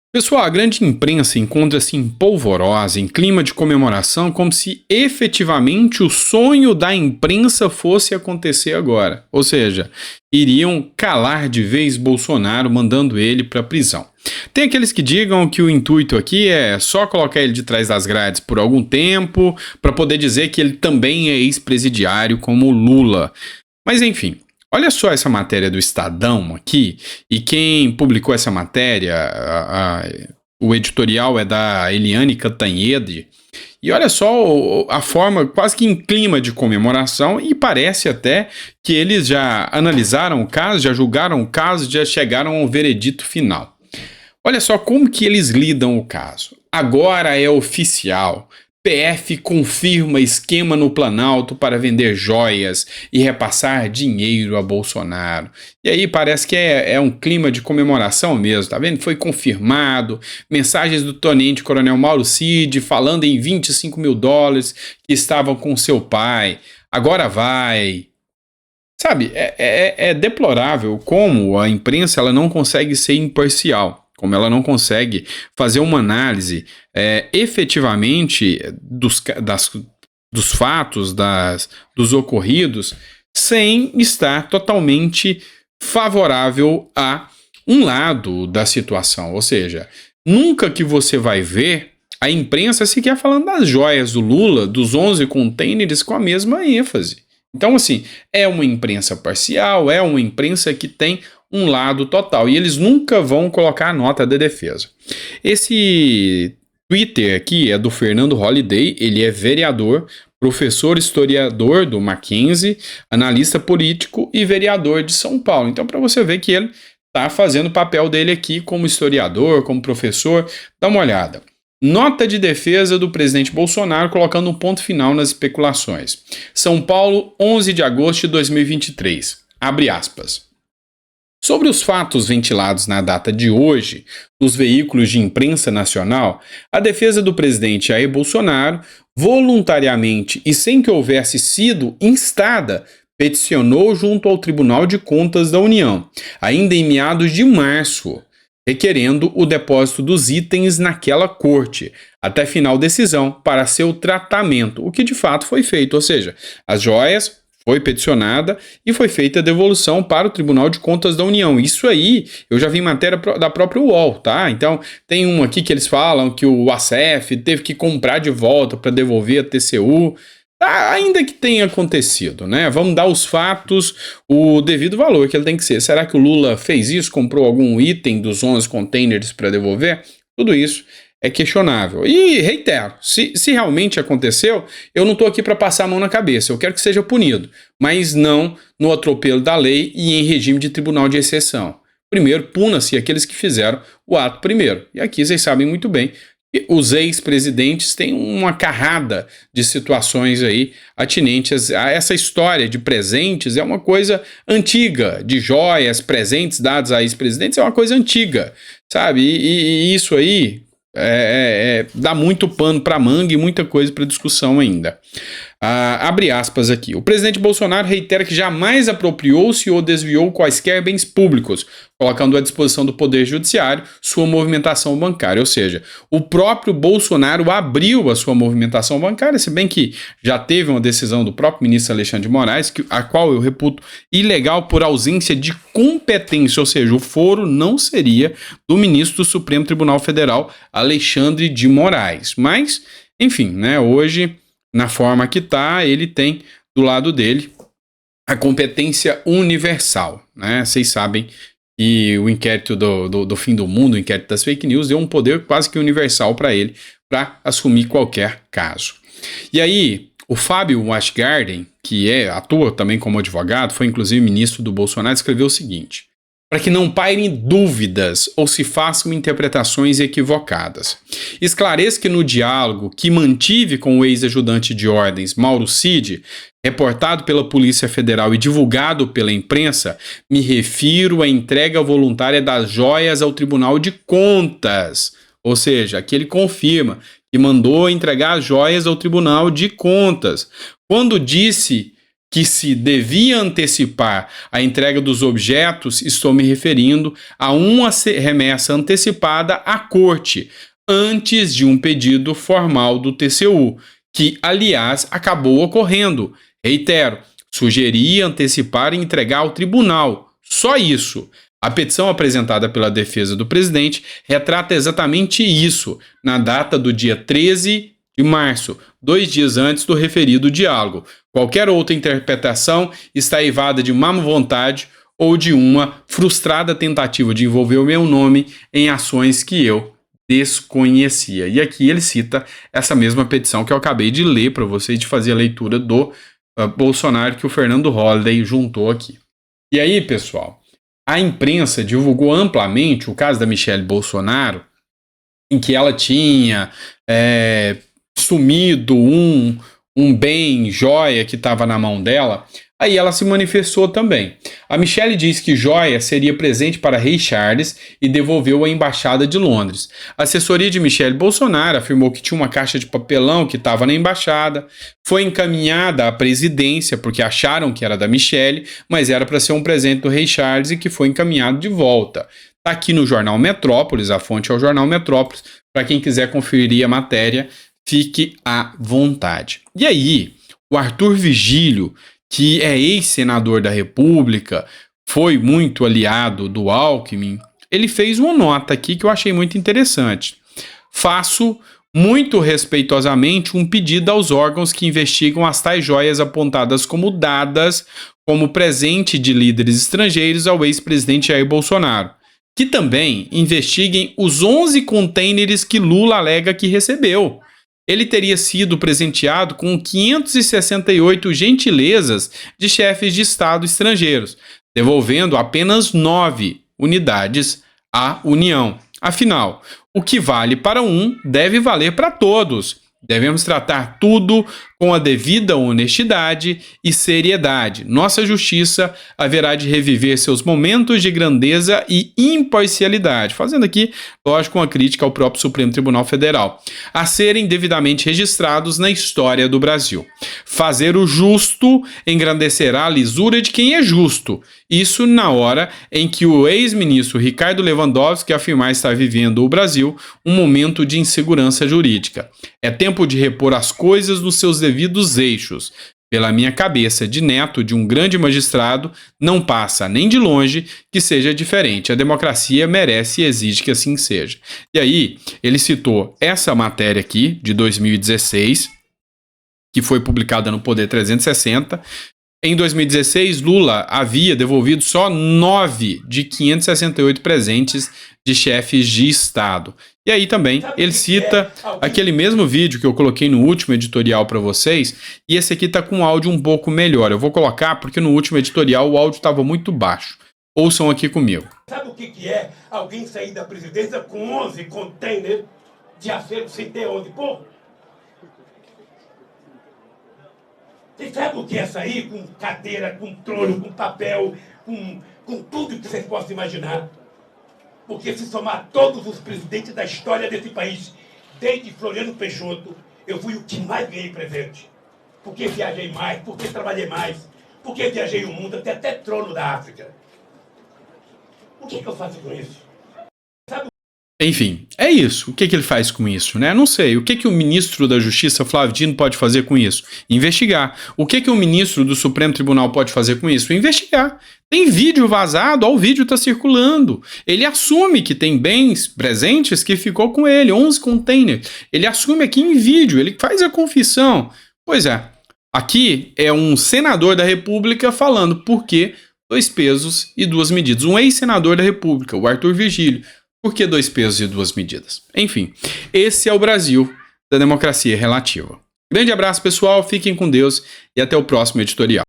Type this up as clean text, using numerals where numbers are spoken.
Pessoal, a grande imprensa encontra-se empolvorosa, em clima de comemoração, como se efetivamente o sonho da imprensa fosse acontecer agora. Ou seja, iriam calar de vez Bolsonaro, mandando ele para a prisão. Tem aqueles que digam que o intuito aqui é só colocar ele de trás das grades por algum tempo, para poder dizer que ele também é ex-presidiário como o Lula. Mas enfim. Olha só essa matéria do Estadão aqui, e quem publicou essa matéria, o editorial é da Eliane Cantanhede, e olha só a forma, quase que em clima de comemoração, e parece até que eles já analisaram o caso, já julgaram o caso, já chegaram ao veredito final. Olha só como que eles lidam o caso. Agora é oficial. PF confirma esquema no Planalto para vender joias e repassar dinheiro a Bolsonaro. E aí parece que é um clima de comemoração mesmo, tá vendo? Foi confirmado, mensagens do Tenente Coronel Mauro Cid falando em $25 mil que estavam com seu pai. Agora vai. Sabe, é deplorável como a imprensa ela não consegue ser imparcial. Como ela não consegue fazer uma análise efetivamente dos fatos, dos ocorridos, sem estar totalmente favorável a um lado da situação. Ou seja, nunca que você vai ver a imprensa sequer falando das joias do Lula, dos 11 containers, com a mesma ênfase. Então, assim, é uma imprensa parcial, é uma imprensa que tem um lado total, e eles nunca vão colocar a nota da defesa. Esse Twitter aqui é do Fernando Holliday, ele é vereador, professor historiador do Mackenzie, analista político e vereador de São Paulo. Então, para você ver que ele está fazendo o papel dele aqui como historiador, como professor, dá uma olhada. Nota de defesa do presidente Bolsonaro colocando um ponto final nas especulações. São Paulo, 11 de agosto de 2023. Abre aspas. Sobre os fatos ventilados na data de hoje nos veículos de imprensa nacional, a defesa do presidente Jair Bolsonaro, voluntariamente e sem que houvesse sido instada, peticionou junto ao Tribunal de Contas da União, ainda em meados de março, requerendo o depósito dos itens naquela corte, até final decisão, para seu tratamento, o que de fato foi feito, ou seja, as joias foi peticionada e foi feita a devolução para o Tribunal de Contas da União. Isso aí, eu já vi matéria da própria UOL, tá? Então, tem uma aqui que eles falam que o ACF teve que comprar de volta para devolver a TCU. Ainda que tenha acontecido, né? Vamos dar os fatos o devido valor que ele tem que ser. Será que o Lula fez isso? Comprou algum item dos 11 containers para devolver? Tudo isso é questionável. E reitero, se realmente aconteceu, eu não estou aqui para passar a mão na cabeça. Eu quero que seja punido, mas não no atropelo da lei e em regime de tribunal de exceção. Primeiro, puna-se aqueles que fizeram o ato primeiro. E aqui vocês sabem muito bem que os ex-presidentes têm uma carrada de situações aí atinentes a essa história de presentes. É uma coisa antiga, de joias, presentes dados a ex-presidentes, é uma coisa antiga, sabe? E isso aí dá muito pano para manga e muita coisa para discussão ainda. Abre aspas aqui. O presidente Bolsonaro reitera que jamais apropriou-se ou desviou quaisquer bens públicos, colocando à disposição do Poder Judiciário sua movimentação bancária. Ou seja, o próprio Bolsonaro abriu a sua movimentação bancária, se bem que já teve uma decisão do próprio ministro Alexandre de Moraes, a qual eu reputo ilegal por ausência de competência, ou seja, o foro não seria do ministro do Supremo Tribunal Federal, Alexandre de Moraes. Mas, enfim, né, hoje, na forma que está, ele tem do lado dele a competência universal, né? Vocês sabem que o inquérito do fim do mundo, o inquérito das fake news, deu um poder quase que universal para ele, para assumir qualquer caso. E aí, o Fábio Washgarden, que atua também como advogado, foi inclusive ministro do Bolsonaro, escreveu o seguinte: para que não pairem dúvidas ou se façam interpretações equivocadas. Esclareça que no diálogo que mantive com o ex-ajudante de ordens Mauro Cid, reportado pela Polícia Federal e divulgado pela imprensa, me refiro à entrega voluntária das joias ao Tribunal de Contas. Ou seja, aqui ele confirma que mandou entregar as joias ao Tribunal de Contas. Quando disse que se devia antecipar a entrega dos objetos, estou me referindo a uma remessa antecipada à Corte, antes de um pedido formal do TCU, que, aliás, acabou ocorrendo. Reitero, sugeria antecipar e entregar ao tribunal. Só isso. A petição apresentada pela defesa do presidente retrata exatamente isso, na data do dia 13 de março, 2 dias antes do referido diálogo. Qualquer outra interpretação está eivada de má vontade ou de uma frustrada tentativa de envolver o meu nome em ações que eu desconhecia. E aqui ele cita essa mesma petição que eu acabei de ler para vocês, de fazer a leitura do Bolsonaro, que o Fernando Holliday juntou aqui. E aí, pessoal, a imprensa divulgou amplamente o caso da Michelle Bolsonaro, em que ela tinha sumido um bem, joia que estava na mão dela. Aí ela se manifestou também. A Michelle diz que joia seria presente para Rei Charles e devolveu à Embaixada de Londres. A assessoria de Michelle Bolsonaro afirmou que tinha uma caixa de papelão que estava na embaixada, foi encaminhada à presidência porque acharam que era da Michelle, mas era para ser um presente do Rei Charles e que foi encaminhado de volta. Está aqui no Jornal Metrópolis, a fonte é o Jornal Metrópolis, para quem quiser conferir a matéria, fique à vontade. E aí, o Arthur Vigílio, que é ex-senador da República, foi muito aliado do Alckmin, ele fez uma nota aqui que eu achei muito interessante. Faço muito respeitosamente um pedido aos órgãos que investigam as tais joias apontadas como dadas como presente de líderes estrangeiros ao ex-presidente Jair Bolsonaro, que também investiguem os 11 contêineres que Lula alega que recebeu. Ele teria sido presenteado com 568 gentilezas de chefes de Estado estrangeiros, devolvendo apenas 9 unidades à União. Afinal, o que vale para um deve valer para todos. Devemos tratar tudo com a devida honestidade e seriedade. Nossa justiça haverá de reviver seus momentos de grandeza e imparcialidade, fazendo aqui, lógico, uma crítica ao próprio Supremo Tribunal Federal, a serem devidamente registrados na história do Brasil. Fazer o justo engrandecerá a lisura de quem é justo. Isso na hora em que o ex-ministro Ricardo Lewandowski afirmar estar vivendo o Brasil um momento de insegurança jurídica. É tempo de repor as coisas nos seus devidos eixos. Pela minha cabeça de neto de um grande magistrado, não passa nem de longe que seja diferente. A democracia merece e exige que assim seja. E aí, ele citou essa matéria aqui, de 2016, que foi publicada no Poder 360. Em 2016, Lula havia devolvido só 9 de 568 presentes de chefes de Estado. E aí também ele cita aquele mesmo vídeo que eu coloquei no último editorial para vocês, e esse aqui está com um áudio um pouco melhor. Eu vou colocar porque no último editorial o áudio estava muito baixo. Ouçam aqui comigo. Sabe o que é alguém sair da presidência com 11 containers de acervo sem ter onde pôr? Você sabe o que é sair com cadeira, com trono, com papel, com tudo que vocês possam imaginar? Porque se somar todos os presidentes da história desse país, desde Floriano Peixoto, eu fui o que mais ganhei presente. Porque viajei mais, porque trabalhei mais, porque viajei o mundo, até trono da África. O que eu faço com isso? Sabe? Enfim, é isso. O que ele faz com isso, né? Não sei. O que o ministro da Justiça, Flávio Dino, pode fazer com isso? Investigar. O que o ministro do Supremo Tribunal pode fazer com isso? Investigar. Tem vídeo vazado, ó, o vídeo está circulando. Ele assume que tem bens presentes que ficou com ele, 11 containers. Ele assume aqui em vídeo, ele faz a confissão. Pois é, aqui é um senador da República falando por que 2 pesos e 2 medidas. Um ex-senador da República, o Arthur Vigílio. Por que 2 pesos e 2 medidas? Enfim, esse é o Brasil da democracia relativa. Grande abraço, pessoal, fiquem com Deus e até o próximo editorial.